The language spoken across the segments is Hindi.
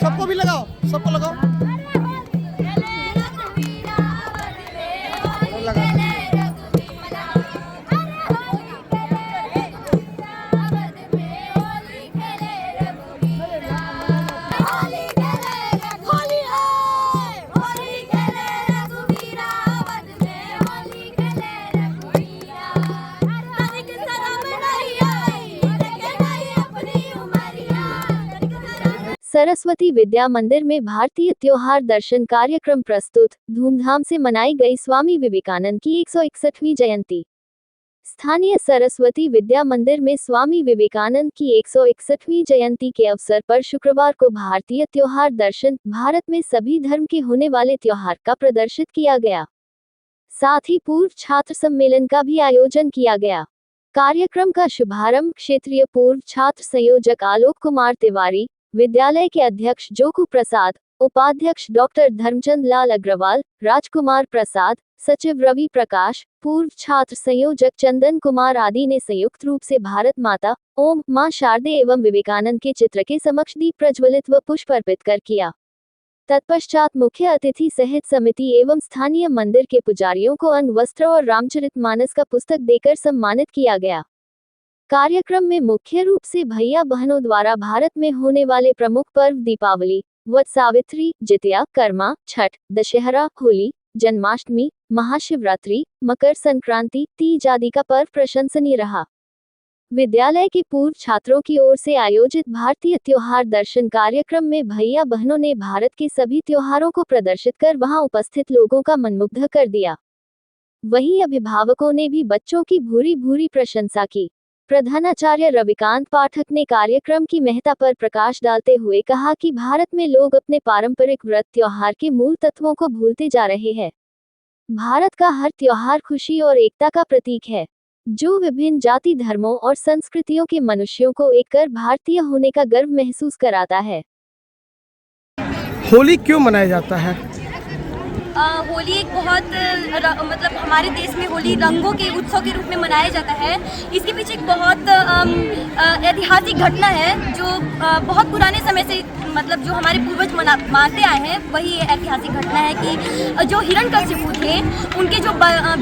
सबको भी लगाओ, सबको लगाओ। सरस्वती विद्या मंदिर में भारतीय त्योहार दर्शन कार्यक्रम प्रस्तुत, धूमधाम से मनाई गई स्वामी विवेकानंद की 161वीं जयंती। स्थानीय सरस्वती विद्या मंदिर में स्वामी विवेकानंद की 161वीं जयंती के अवसर पर शुक्रवार को भारतीय त्योहार दर्शन, भारत में सभी धर्म के होने वाले त्योहार का प्रदर्शित किया गया। साथ ही पूर्व छात्र सम्मेलन का भी आयोजन किया गया। कार्यक्रम का शुभारंभ क्षेत्रीय पूर्व छात्र संयोजक आलोक कुमार तिवारी, विद्यालय के अध्यक्ष जोकू प्रसाद, उपाध्यक्ष डॉक्टर धर्मचंद लाल अग्रवाल, राजकुमार प्रसाद, सचिव रवि प्रकाश, पूर्व छात्र संयोजक चंदन कुमार आदि ने संयुक्त रूप से भारत माता, ओम, मां शारदे एवं विवेकानंद के चित्र के समक्ष दीप प्रज्वलित व पुष्प अर्पित कर किया। तत्पश्चात मुख्य अतिथि सहित समिति एवं स्थानीय मंदिर के पुजारियों को अन्न वस्त्र और रामचरितमानस का पुस्तक देकर सम्मानित किया गया। कार्यक्रम में मुख्य रूप से भैया बहनों द्वारा भारत में होने वाले प्रमुख पर्व दीपावली, वट सावित्री, जितिया, कर्मा, छठ, दशहरा, होली, जन्माष्टमी, महाशिवरात्रि, मकर संक्रांति, तीज आदि का पर्व प्रशंसनीय रहा। विद्यालय के पूर्व छात्रों की ओर से आयोजित भारतीय त्योहार दर्शन कार्यक्रम में भैया बहनों ने भारत के सभी त्योहारों को प्रदर्शित कर वहां उपस्थित लोगों का मनमुग्ध कर दिया। वहीं अभिभावकों ने भी बच्चों की भूरी भूरी प्रशंसा की। प्रधानाचार्य रविकांत पाठक ने कार्यक्रम की महत्ता पर प्रकाश डालते हुए कहा कि भारत में लोग अपने पारंपरिक व्रत त्योहार के मूल तत्वों को भूलते जा रहे हैं। भारत का हर त्योहार खुशी और एकता का प्रतीक है, जो विभिन्न जाति धर्मों और संस्कृतियों के मनुष्यों को एक कर भारतीय होने का गर्व महसूस कराता है। होली क्यों मनाया जाता है? होली एक बहुत मतलब हमारे देश में होली रंगों के उत्सव के रूप में मनाया जाता है। इसके पीछे एक बहुत ऐतिहासिक घटना है जो बहुत पुराने समय से मतलब जो हमारे पूर्वज मानते आए हैं। वही ऐतिहासिक घटना है कि जो हिरण्यकशिपु थे, उनके जो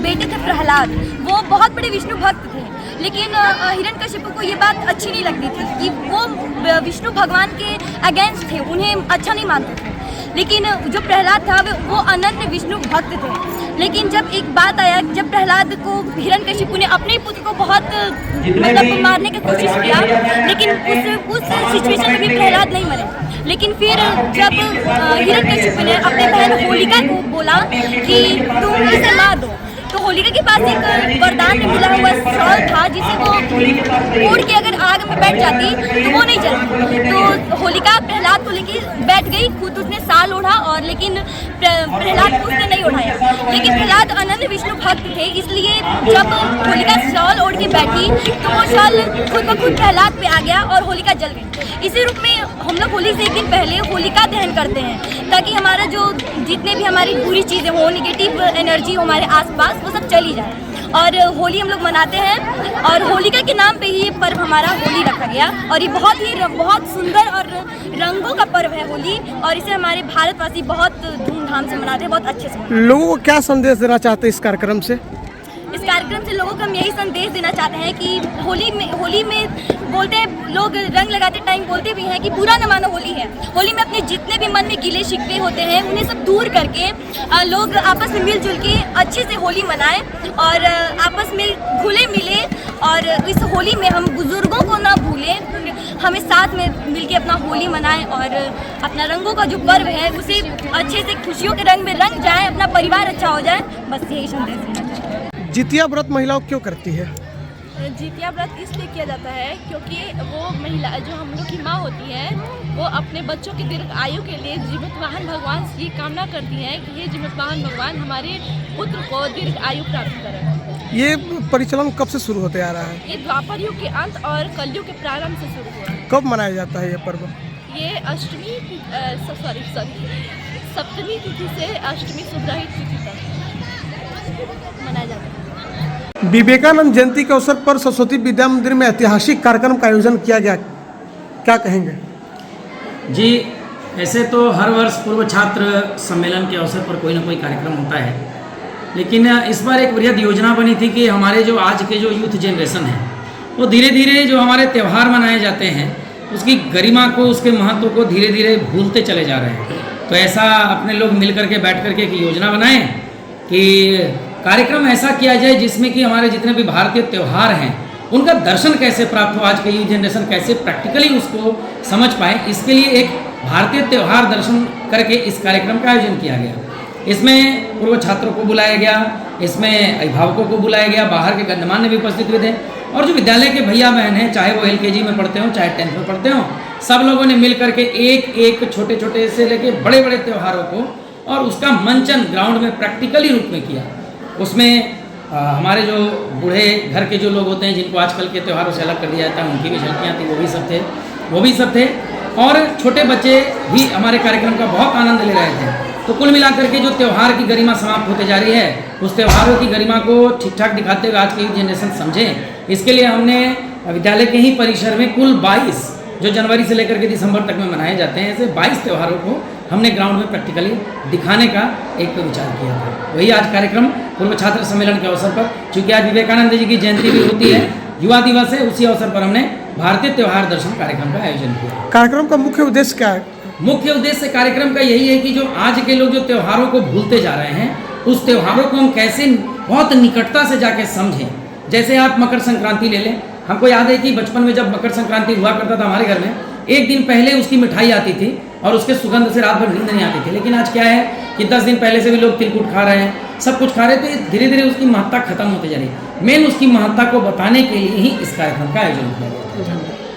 बेटे थे प्रहलाद, वो बहुत बड़े विष्णु भक्त थे। लेकिन हिरण्यकशिपु को ये बात अच्छी नहीं लगती थी कि वो विष्णु भगवान के अगेंस्ट थे, उन्हें अच्छा नहीं मानते थे। लेकिन जो प्रहलाद था वो अनन्य विष्णु भक्त थे। लेकिन जब एक बात आया, जब प्रहलाद को हिरण्यकशिपु ने अपने पुत्र को बहुत मतलब मारने की कोशिश किया, लेकिन उस सिचुएशन में भी प्रहलाद नहीं मरे। लेकिन फिर जब हिरण्यकशिपु ने अपने बहन होलिका को बोला कि तुम इसे मार दो, तो होलिका के पास एक वरदान में मिला हुआ शॉल था जिसे वो ओढ़ के अगर आग में बैठ जाती तो वो नहीं जलती। तो होलिका प्रहलाद को लेके बैठ गई, खुद उसने शाल ओढ़ा और लेकिन प्रहलाद को उसने नहीं उठाया। लेकिन प्रहलाद अनन्य विष्णु भक्त थे, इसलिए जब होलिका शॉल ओढ़ के बैठी तो वो शॉल खुद ब खुद प्रहलाद पे आ गया और होलिका जल गई। इसी रूप में हम लोग होली से एक दिन पहले होलिका दहन करते हैं ताकि हमारा जो जितने भी हमारी बुरी चीज़ें हो, निगेटिव एनर्जी हो हमारे आसपास, वो सब चली जाए। और होली हम लोग मनाते हैं और होलिका के नाम पे ही ये पर्व हमारा होली रखा गया। और ये बहुत सुंदर और रंगों का पर्व है होली, और इसे हमारे भारतवासी बहुत धूमधाम से मनाते हैं, बहुत अच्छे से मनाते हैं। लोगों को क्या संदेश देना चाहते हैं इस कार्यक्रम से? इस कार्यक्रम से लोगों को हम यही संदेश देना चाहते हैं कि होली में बोलते हैं लोग, रंग लगाते टाइम बोलते भी हैं कि बुरा न मानो होली है। होली में अपने जितने भी मन में गिले शिकवे होते हैं उन्हें सब दूर करके लोग आपस में मिलजुल के अच्छे से होली मनाएं और आपस में घुले मिले। और इस होली में हम बुजुर्गों को ना भूलें, हमें साथ में मिलके अपना होली मनाएं और अपना रंगों का जो पर्व है उसे अच्छे से खुशियों के रंग में रंग जाए, अपना परिवार अच्छा हो जाए। बस यही संदेश देना चाहिए। जितिया व्रत महिलाओं क्यों करती है? जितिया व्रत इसलिए किया जाता है क्योंकि वो महिला जो हम लोग की माँ होती है, वो अपने बच्चों की दीर्घ आयु के लिए जीवितवाहन भगवान से ये कामना करती है कि ये जीवितवाहन भगवान हमारे पुत्र को दीर्घ आयु प्राप्त करें। ये परिचालन कब से शुरू होते आ रहा है? ये द्वापर युग के अंत और कलयुग के प्रारंभ से शुरू हुआ है। कब मनाया जाता है ये पर्व? ये सप्तमी तिथि से अष्टमी सुग्रहित तिथि तक मनाया जाता है। विवेकानंद जयंती के अवसर पर सरस्वती विद्या मंदिर में ऐतिहासिक कार्यक्रम का आयोजन किया गया, क्या कहेंगे? जी, ऐसे तो हर वर्ष पूर्व छात्र सम्मेलन के अवसर पर कोई ना कोई कार्यक्रम होता है, लेकिन इस बार एक बृहद योजना बनी थी कि हमारे जो आज के जो यूथ जनरेशन है वो धीरे धीरे जो हमारे त्यौहार मनाए जाते हैं उसकी गरिमा को, उसके महत्व को धीरे धीरे भूलते चले जा रहे हैं। तो ऐसा अपने लोग मिल करके बैठ करके एक योजना बनाएं कि कार्यक्रम ऐसा किया जाए जिसमें कि हमारे जितने भी भारतीय त्यौहार हैं उनका दर्शन कैसे प्राप्त हो, आज के यूथ जनरेशन कैसे प्रैक्टिकली उसको समझ पाए। इसके लिए एक भारतीय त्यौहार दर्शन करके इस कार्यक्रम का आयोजन किया गया। इसमें पूर्व छात्रों को बुलाया गया, इसमें अभिभावकों को बुलाया गया, बाहर के गणमान्य भी उपस्थित हुए थे और जो विद्यालय के भैया बहन हैं, चाहे वो LKG में पढ़ते हों चाहे 10th में पढ़ते हों, सब लोगों ने मिल करके एक एक छोटे छोटे से लेके बड़े बड़े त्योहारों को और उसका मंचन ग्राउंड में प्रैक्टिकली रूप में किया। उसमें हमारे जो बूढ़े घर के जो लोग होते हैं जिनको आजकल के त्योहारों से अलग कर दिया जाता है, उनकी भी झलकियाँ थी, वो भी सब थे और छोटे बच्चे भी हमारे कार्यक्रम का बहुत आनंद ले रहे थे। तो कुल मिलाकर के जो त्यौहार की गरिमा समाप्त होते जा रही है, उस त्योहारों की गरिमा को ठीक ठाक दिखाते हुए आज की यूथ जनरेशन समझें, इसके लिए हमने विद्यालय के ही परिसर में कुल 22 जो जनवरी से लेकर के दिसंबर तक में मनाए जाते हैं, ऐसे 22 त्योहारों को हमने ग्राउंड में प्रैक्टिकली दिखाने का एक विचार किया था। वही आज कार्यक्रम पूर्व छात्र सम्मेलन के अवसर पर, चूँकि आज विवेकानंद जी की जयंती भी होती है, युवा दिवस है, उसी अवसर पर हमने भारतीय त्यौहार दर्शन कार्यक्रम का आयोजन किया। कार्यक्रम का मुख्य उद्देश्य क्या है? मुख्य उद्देश्य कार्यक्रम का यही है कि जो आज के लोग जो त्योहारों को भूलते जा रहे हैं, उस त्योहारों को हम कैसे बहुत निकटता से जाके समझें। जैसे आप मकर संक्रांति ले लें, हमको याद है कि बचपन में जब मकर संक्रांति हुआ करता था हमारे घर में, एक दिन पहले उसकी मिठाई आती थी और उसके सुगंध से रात भर नींद नहीं आती थी। लेकिन आज क्या है कि 10 दिन पहले से भी लोग तिलकुट खा रहे हैं, सब कुछ खा रहे हैं, तो धीरे धीरे उसकी महत्ता खत्म होते जा रही है। मेन उसकी महत्ता को बताने के लिए ही इस कार्यक्रम का आयोजन किया गया था।